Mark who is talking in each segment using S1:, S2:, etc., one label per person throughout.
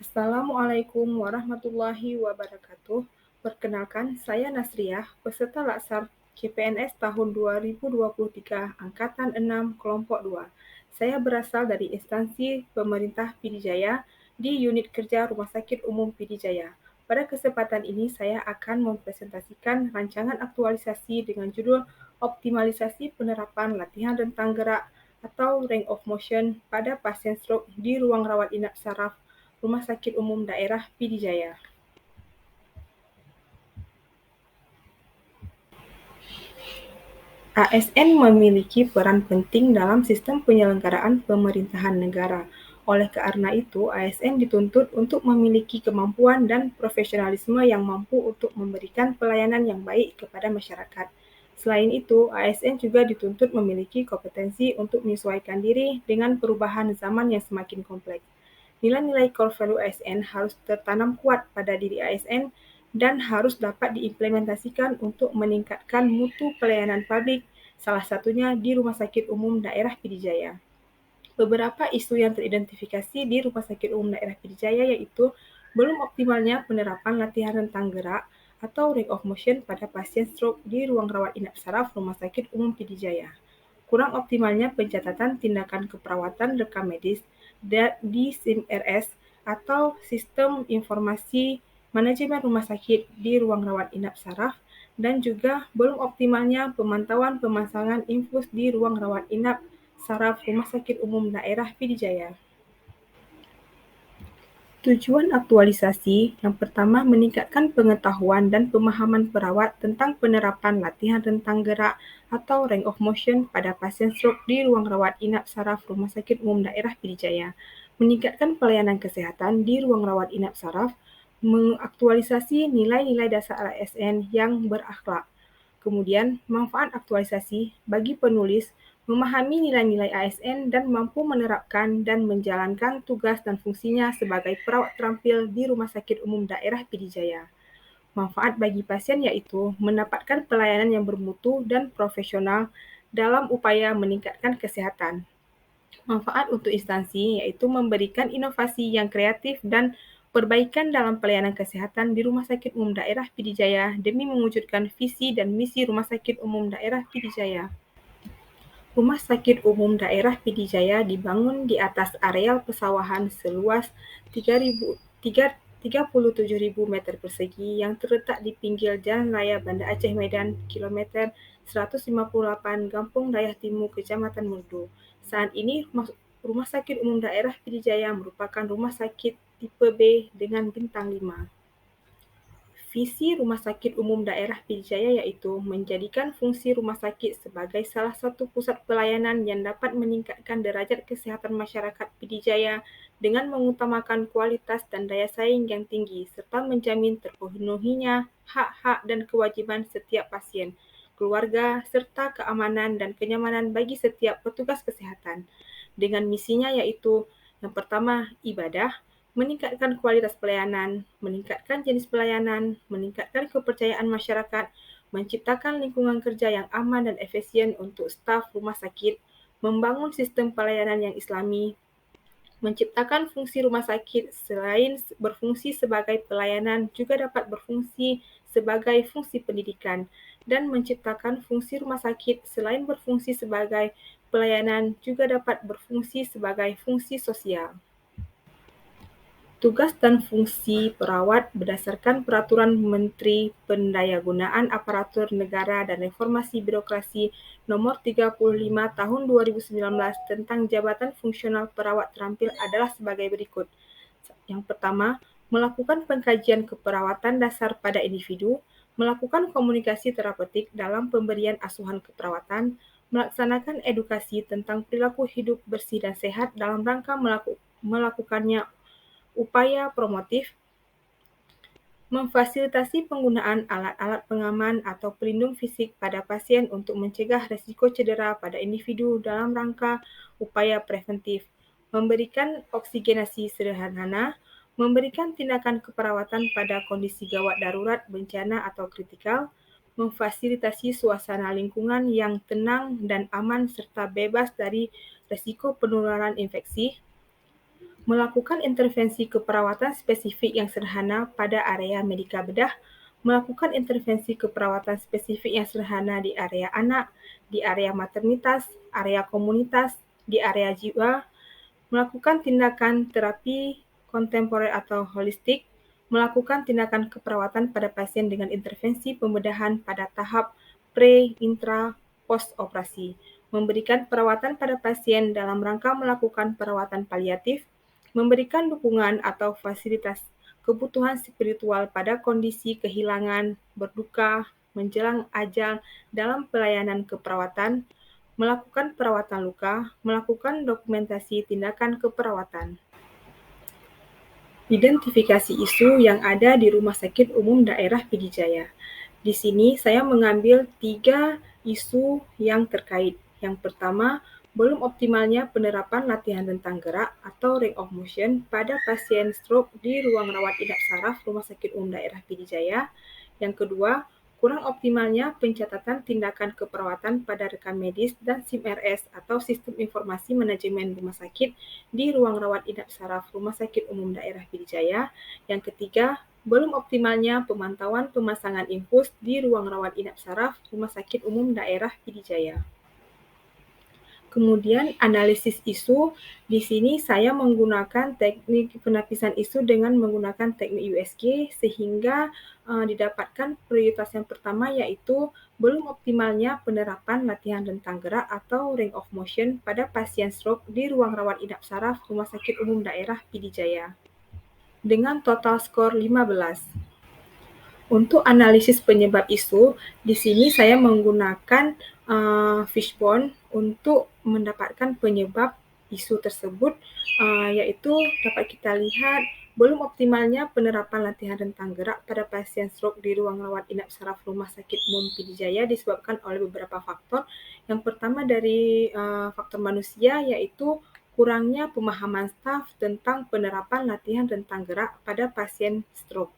S1: Assalamualaikum warahmatullahi wabarakatuh. Perkenalkan, saya Nasriah, peserta Laksar CPNS tahun 2023, Angkatan 6, Kelompok 2. Saya berasal dari instansi pemerintah Pidijaya di unit kerja Rumah Sakit Umum Pidijaya. Pada kesempatan ini, saya akan mempresentasikan rancangan aktualisasi dengan judul Optimalisasi Penerapan Latihan Rentang Gerak atau Range of Motion pada pasien stroke di ruang rawat inap saraf Rumah Sakit Umum Daerah Pidijaya. ASN memiliki peran penting dalam sistem penyelenggaraan pemerintahan negara. Oleh karena itu, ASN dituntut untuk memiliki kemampuan dan profesionalisme yang mampu untuk memberikan pelayanan yang baik kepada masyarakat. Selain itu, ASN juga dituntut memiliki kompetensi untuk menyesuaikan diri dengan perubahan zaman yang semakin kompleks. Nilai-nilai core value ASN harus tertanam kuat pada diri ASN dan harus dapat diimplementasikan untuk meningkatkan mutu pelayanan publik, salah satunya di Rumah Sakit Umum Daerah Pidijaya. Beberapa isu yang teridentifikasi di Rumah Sakit Umum Daerah Pidijaya yaitu belum optimalnya penerapan latihan rentang gerak atau range of motion pada pasien stroke di ruang rawat inap saraf Rumah Sakit Umum Pidijaya. Kurang optimalnya pencatatan tindakan keperawatan rekam medis di SIM-RS atau Sistem Informasi Manajemen Rumah Sakit di ruang rawat inap saraf, dan juga belum optimalnya pemantauan pemasangan infus di ruang rawat inap saraf Rumah Sakit Umum Daerah Pidijaya. Tujuan aktualisasi yang pertama meningkatkan pengetahuan dan pemahaman perawat tentang penerapan latihan rentang gerak atau range of motion pada pasien stroke di ruang rawat inap saraf Rumah Sakit Umum Daerah Pidijaya, meningkatkan pelayanan kesehatan di ruang rawat inap saraf, mengaktualisasi nilai-nilai dasar ASN yang berakhlak. Kemudian, manfaat aktualisasi bagi penulis memahami nilai-nilai ASN dan mampu menerapkan dan menjalankan tugas dan fungsinya sebagai perawat terampil di Rumah Sakit Umum Daerah Pidijaya. Manfaat bagi pasien yaitu mendapatkan pelayanan yang bermutu dan profesional dalam upaya meningkatkan kesehatan. Manfaat untuk instansi yaitu memberikan inovasi yang kreatif dan perbaikan dalam pelayanan kesehatan di Rumah Sakit Umum Daerah Pidijaya demi mewujudkan visi dan misi Rumah Sakit Umum Daerah Pidijaya. Rumah Sakit Umum Daerah Pidijaya dibangun di atas areal pesawahan seluas 37.000 meter persegi yang terletak di pinggir Jalan Raya Banda Aceh Medan, kilometer 158, Gampung Dayah Timur, Kecamatan Merdu. Saat ini, Rumah Sakit Umum Daerah Pidijaya merupakan rumah sakit tipe B dengan bintang 5. Visi Rumah Sakit Umum Daerah Pidijaya yaitu menjadikan fungsi rumah sakit sebagai salah satu pusat pelayanan yang dapat meningkatkan derajat kesehatan masyarakat Pidijaya dengan mengutamakan kualitas dan daya saing yang tinggi serta menjamin terpenuhinya hak-hak dan kewajiban setiap pasien, keluarga, serta keamanan dan kenyamanan bagi setiap petugas kesehatan. Dengan misinya yaitu yang pertama, ibadah, meningkatkan kualitas pelayanan, meningkatkan jenis pelayanan, meningkatkan kepercayaan masyarakat, menciptakan lingkungan kerja yang aman dan efisien untuk staf rumah sakit, membangun sistem pelayanan yang islami, menciptakan fungsi rumah sakit selain berfungsi sebagai pelayanan juga dapat berfungsi sebagai fungsi pendidikan, dan menciptakan fungsi rumah sakit selain berfungsi sebagai pelayanan juga dapat berfungsi sebagai fungsi sosial. Tugas dan fungsi perawat berdasarkan Peraturan Menteri Pendayagunaan Aparatur Negara dan Reformasi Birokrasi Nomor 35 Tahun 2019 tentang Jabatan Fungsional Perawat Terampil adalah sebagai berikut. Yang pertama, melakukan pengkajian keperawatan dasar pada individu, melakukan komunikasi terapeutik dalam pemberian asuhan keperawatan, melaksanakan edukasi tentang perilaku hidup bersih dan sehat dalam rangka melakukannya upaya promotif, memfasilitasi penggunaan alat-alat pengaman atau pelindung fisik pada pasien untuk mencegah risiko cedera pada individu dalam rangka upaya preventif, memberikan oksigenasi sederhana, memberikan tindakan keperawatan pada kondisi gawat darurat, bencana atau kritikal, memfasilitasi suasana lingkungan yang tenang dan aman serta bebas dari risiko penularan infeksi, melakukan intervensi keperawatan spesifik yang sederhana pada area medika bedah, melakukan intervensi keperawatan spesifik yang sederhana di area anak, di area maternitas, area komunitas, di area jiwa, melakukan tindakan terapi kontemporer atau holistik, melakukan tindakan keperawatan pada pasien dengan intervensi pembedahan pada tahap pre, intra, post operasi, memberikan perawatan pada pasien dalam rangka melakukan perawatan paliatif, memberikan dukungan atau fasilitas kebutuhan spiritual pada kondisi kehilangan, berduka, menjelang ajal dalam pelayanan keperawatan, melakukan perawatan luka, melakukan dokumentasi tindakan keperawatan. Identifikasi isu yang ada di Rumah Sakit Umum Daerah Pd Jaya. Di sini saya mengambil 3 isu yang terkait. Yang pertama, belum optimalnya penerapan latihan rentang gerak atau range of motion pada pasien stroke di ruang rawat inap saraf Rumah Sakit Umum Daerah Pd Jaya. Yang kedua, kurang optimalnya pencatatan tindakan keperawatan pada rekam medis dan SIM-RS atau Sistem Informasi Manajemen Rumah Sakit di ruang rawat inap saraf Rumah Sakit Umum Daerah Pd Jaya. Yang ketiga, belum optimalnya pemantauan pemasangan infus di ruang rawat inap saraf Rumah Sakit Umum Daerah Pd Jaya. Kemudian analisis isu, di sini saya menggunakan teknik penapisan isu dengan menggunakan teknik USG sehingga didapatkan prioritas yang pertama yaitu belum optimalnya penerapan latihan rentang gerak atau range of motion pada pasien stroke di ruang rawat inap saraf Rumah Sakit Umum Daerah Pd Jaya dengan total skor 15. Untuk analisis penyebab isu, di sini saya menggunakan fishbone untuk mendapatkan penyebab isu tersebut, yaitu dapat kita lihat belum optimalnya penerapan latihan rentang gerak pada pasien stroke di ruang rawat inap saraf Rumah Sakit Umum Pd Jaya disebabkan oleh beberapa faktor. Yang pertama dari faktor manusia, yaitu kurangnya pemahaman staf tentang penerapan latihan rentang gerak pada pasien stroke.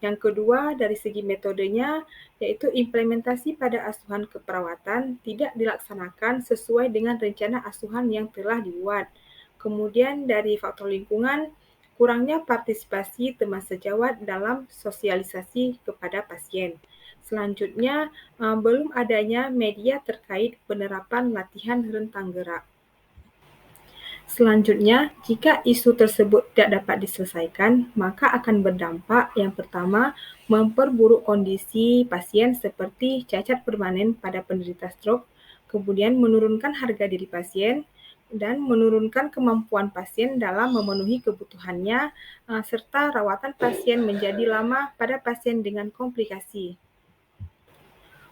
S1: Yang kedua, dari segi metodenya, yaitu implementasi pada asuhan keperawatan tidak dilaksanakan sesuai dengan rencana asuhan yang telah dibuat. Kemudian dari faktor lingkungan, kurangnya partisipasi teman sejawat dalam sosialisasi kepada pasien. Selanjutnya, belum adanya media terkait penerapan latihan rentang gerak. Selanjutnya, jika isu tersebut tidak dapat diselesaikan, maka akan berdampak yang pertama, memperburuk kondisi pasien seperti cacat permanen pada penderita stroke, kemudian menurunkan harga diri pasien, dan menurunkan kemampuan pasien dalam memenuhi kebutuhannya, serta rawatan pasien menjadi lama pada pasien dengan komplikasi.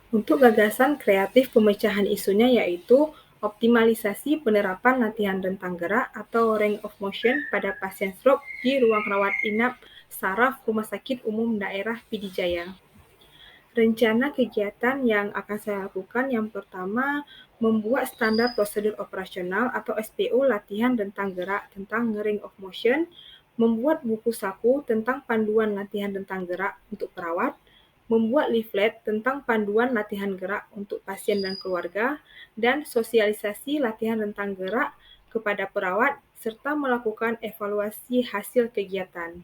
S1: Untuk gagasan kreatif pemecahan isunya yaitu optimalisasi penerapan latihan rentang gerak atau range of motion pada pasien stroke di ruang rawat inap saraf Rumah Sakit Umum Daerah Pd Jaya. Rencana kegiatan yang akan saya lakukan yang pertama, membuat standar prosedur operasional atau SPO latihan rentang gerak tentang range of motion, membuat buku saku tentang panduan latihan rentang gerak untuk perawat, membuat leaflet tentang panduan latihan gerak untuk pasien dan keluarga, dan sosialisasi latihan rentang gerak kepada perawat, serta melakukan evaluasi hasil kegiatan.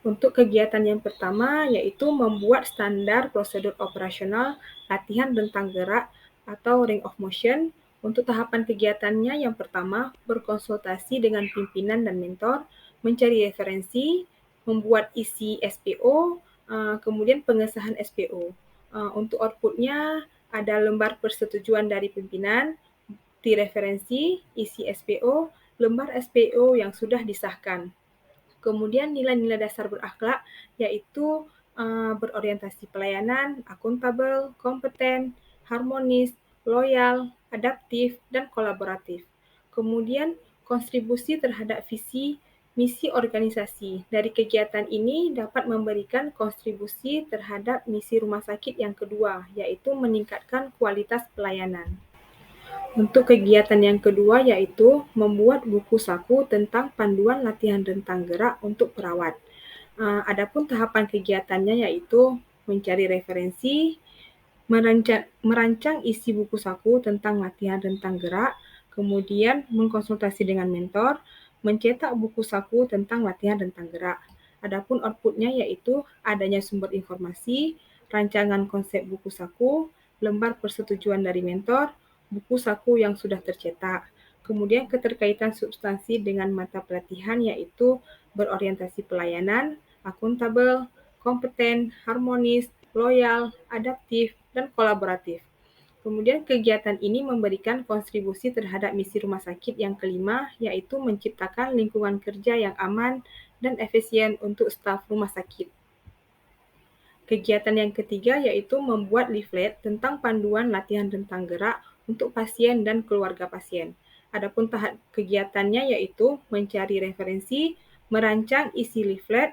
S1: Untuk kegiatan yang pertama, yaitu membuat standar prosedur operasional latihan rentang gerak atau range of motion. Untuk tahapan kegiatannya, yang pertama, berkonsultasi dengan pimpinan dan mentor, mencari referensi, membuat isi SPO, kemudian pengesahan SPO. Untuk outputnya, ada lembar persetujuan dari pimpinan, bukti referensi, isi SPO, lembar SPO yang sudah disahkan. Kemudian nilai-nilai dasar berakhlak, yaitu berorientasi pelayanan, akuntabel, kompeten, harmonis, loyal, adaptif, dan kolaboratif. Kemudian kontribusi terhadap visi misi organisasi. Dari kegiatan ini dapat memberikan kontribusi terhadap misi rumah sakit yang kedua, yaitu meningkatkan kualitas pelayanan. Untuk kegiatan yang kedua yaitu membuat buku saku tentang panduan latihan rentang gerak untuk perawat. Adapun tahapan kegiatannya yaitu mencari referensi, merancang isi buku saku tentang latihan rentang gerak, kemudian mengkonsultasi dengan mentor, mencetak buku saku tentang latihan rentang gerak. Adapun outputnya yaitu adanya sumber informasi, rancangan konsep buku saku, lembar persetujuan dari mentor, buku saku yang sudah tercetak. Kemudian keterkaitan substansi dengan mata pelatihan yaitu berorientasi pelayanan, akuntabel, kompeten, harmonis, loyal, adaptif, dan kolaboratif. Kemudian kegiatan ini memberikan kontribusi terhadap misi rumah sakit yang kelima, yaitu menciptakan lingkungan kerja yang aman dan efisien untuk staf rumah sakit. Kegiatan yang ketiga yaitu membuat leaflet tentang panduan latihan rentang gerak untuk pasien dan keluarga pasien. Adapun tahap kegiatannya yaitu mencari referensi, merancang isi leaflet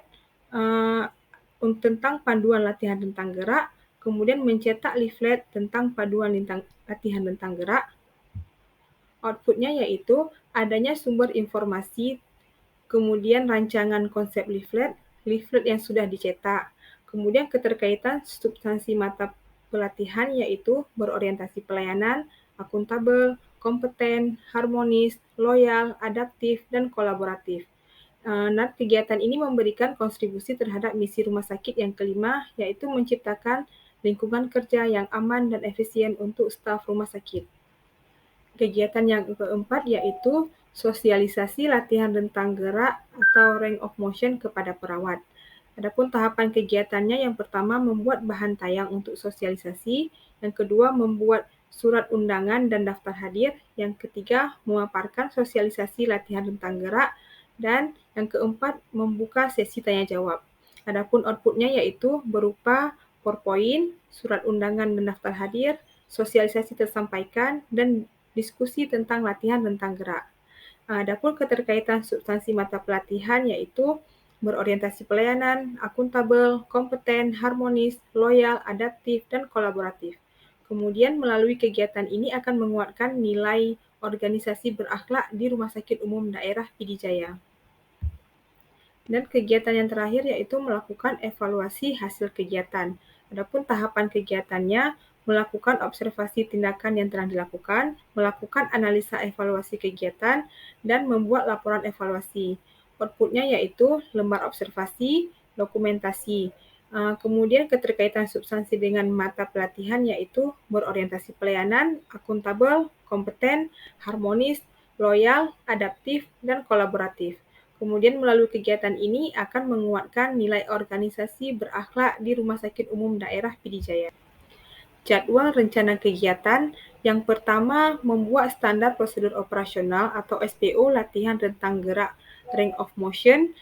S1: tentang panduan latihan rentang gerak, kemudian mencetak leaflet tentang panduan latihan rentang gerak. Outputnya yaitu adanya sumber informasi, kemudian rancangan konsep leaflet yang sudah dicetak, kemudian keterkaitan substansi mata pelatihan yaitu berorientasi pelayanan, akuntabel, kompeten, harmonis, loyal, adaptif, dan kolaboratif. Nah, kegiatan ini memberikan kontribusi terhadap misi rumah sakit yang kelima, yaitu menciptakan lingkungan kerja yang aman dan efisien untuk staf rumah sakit. Kegiatan yang keempat yaitu sosialisasi latihan rentang gerak atau range of motion kepada perawat. Adapun tahapan kegiatannya yang pertama membuat bahan tayang untuk sosialisasi, yang kedua membuat surat undangan dan daftar hadir, yang ketiga memaparkan sosialisasi latihan rentang gerak, dan yang keempat membuka sesi tanya jawab. Adapun outputnya yaitu berupa PowerPoint, surat undangan dan daftar hadir, sosialisasi tersampaikan, dan diskusi tentang latihan rentang gerak. Adapun keterkaitan substansi mata pelatihan yaitu berorientasi pelayanan, akuntabel, kompeten, harmonis, loyal, adaptif, dan kolaboratif. Kemudian melalui kegiatan ini akan menguatkan nilai organisasi berakhlak di Rumah Sakit Umum Daerah Pd Jaya. Dan kegiatan yang terakhir yaitu melakukan evaluasi hasil kegiatan. Adapun tahapan kegiatannya melakukan observasi tindakan yang telah dilakukan, melakukan analisa evaluasi kegiatan, dan membuat laporan evaluasi. Outputnya yaitu lembar observasi, dokumentasi. Kemudian keterkaitan substansi dengan mata pelatihan yaitu berorientasi pelayanan, akuntabel, kompeten, harmonis, loyal, adaptif, dan kolaboratif. Kemudian melalui kegiatan ini akan menguatkan nilai organisasi berakhlak di Rumah Sakit Umum Daerah Pd Jaya. Jadwal rencana kegiatan yang pertama membuat standar prosedur operasional atau SPO latihan rentang gerak range of motion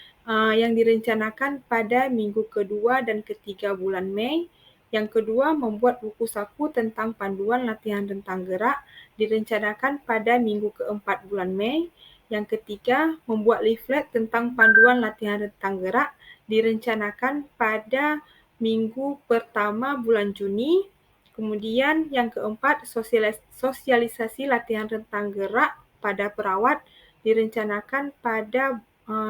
S1: yang direncanakan pada minggu kedua dan ketiga bulan Mei. Yang kedua, membuat buku saku tentang panduan latihan rentang gerak direncanakan pada minggu keempat bulan Mei. Yang ketiga, membuat leaflet tentang panduan latihan rentang gerak direncanakan pada minggu pertama bulan Juni. Kemudian yang keempat, sosialisasi latihan rentang gerak pada perawat direncanakan pada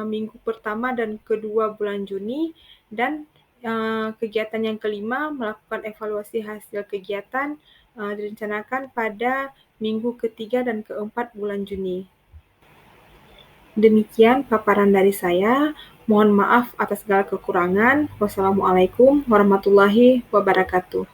S1: minggu pertama dan kedua bulan Juni. Dan kegiatan yang kelima, melakukan evaluasi hasil kegiatan direncanakan pada minggu ketiga dan keempat bulan Juni. Demikian paparan dari saya. Mohon maaf atas segala kekurangan. Wassalamualaikum warahmatullahi wabarakatuh.